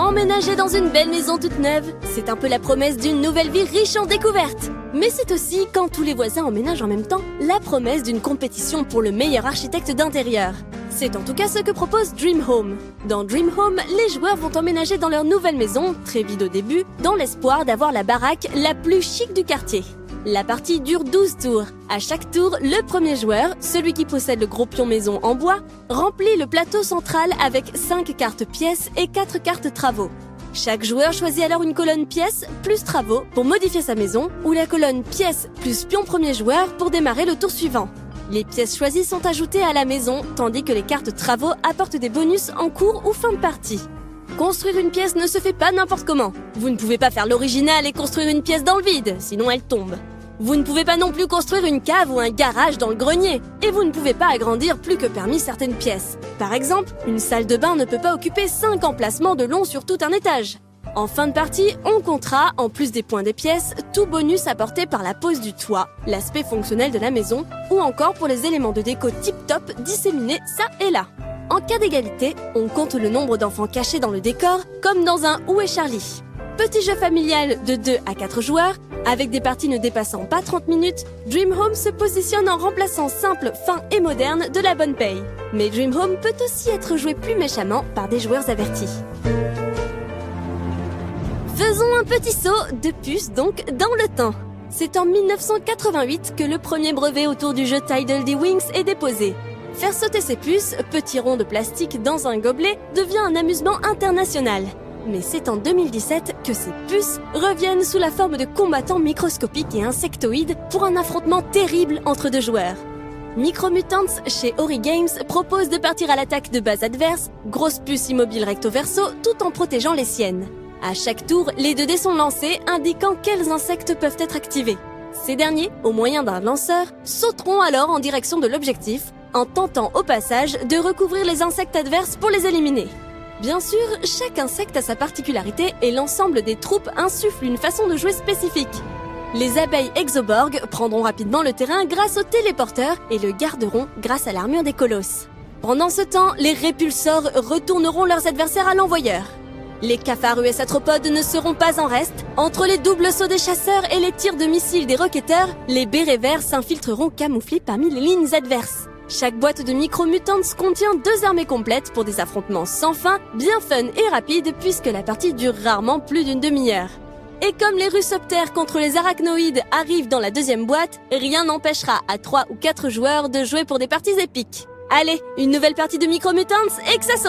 Emménager dans une belle maison toute neuve, c'est un peu la promesse d'une nouvelle vie riche en découvertes. Mais c'est aussi, quand tous les voisins emménagent en même temps, la promesse d'une compétition pour le meilleur architecte d'intérieur. C'est en tout cas ce que propose Dream Home. Dans Dream Home, les joueurs vont emménager dans leur nouvelle maison, très vide au début, dans l'espoir d'avoir la baraque la plus chic du quartier. La partie dure 12 tours. À chaque tour, le premier joueur, celui qui possède le gros pion maison en bois, remplit le plateau central avec 5 cartes pièces et 4 cartes travaux. Chaque joueur choisit alors une colonne pièces plus travaux pour modifier sa maison ou la colonne pièces plus pion premier joueur pour démarrer le tour suivant. Les pièces choisies sont ajoutées à la maison, tandis que les cartes travaux apportent des bonus en cours ou fin de partie. Construire une pièce ne se fait pas n'importe comment. Vous ne pouvez pas faire l'original et construire une pièce dans le vide, sinon elle tombe. Vous ne pouvez pas non plus construire une cave ou un garage dans le grenier. Et vous ne pouvez pas agrandir plus que permis certaines pièces. Par exemple, une salle de bain ne peut pas occuper 5 emplacements de long sur tout un étage. En fin de partie, on comptera, en plus des points des pièces, tout bonus apporté par la pose du toit, l'aspect fonctionnel de la maison, ou encore pour les éléments de déco tip-top disséminés ça et là. En cas d'égalité, on compte le nombre d'enfants cachés dans le décor, comme dans un Où est Charlie ? Petit jeu familial de 2 à 4 joueurs, avec des parties ne dépassant pas 30 minutes, Dream Home se positionne en remplaçant simple, fin et moderne de la bonne paye. Mais Dream Home peut aussi être joué plus méchamment par des joueurs avertis. Faisons un petit saut de puce donc dans le temps. C'est en 1988 que le premier brevet autour du jeu Tidal D-Wings est déposé. Faire sauter ces puces, petits ronds de plastique dans un gobelet, devient un amusement international. Mais c'est en 2017 que ces puces reviennent sous la forme de combattants microscopiques et insectoïdes pour un affrontement terrible entre deux joueurs. Micromutants chez Ori Games propose de partir à l'attaque de bases adverses, grosses puces immobiles recto verso, tout en protégeant les siennes. À chaque tour, les 2 dés sont lancés, indiquant quels insectes peuvent être activés. Ces derniers, au moyen d'un lanceur, sauteront alors en direction de l'objectif, en tentant au passage de recouvrir les insectes adverses pour les éliminer. Bien sûr, chaque insecte a sa particularité et l'ensemble des troupes insuffle une façon de jouer spécifique. Les abeilles Exoborg prendront rapidement le terrain grâce aux téléporteurs et le garderont grâce à l'armure des colosses. Pendant ce temps, les répulsors retourneront leurs adversaires à l'envoyeur. Les cafards US Atropodes ne seront pas en reste. Entre les doubles sauts des chasseurs et les tirs de missiles des roquetteurs, les bérets verts s'infiltreront camouflés parmi les lignes adverses. Chaque boîte de micro-mutants contient 2 armées complètes pour des affrontements sans fin, bien fun et rapides puisque la partie dure rarement plus d'une demi-heure. Et comme les russoptères contre les arachnoïdes arrivent dans la 2e boîte, rien n'empêchera à 3 ou 4 joueurs de jouer pour des parties épiques. Allez, une nouvelle partie de micro-mutants et que ça saute!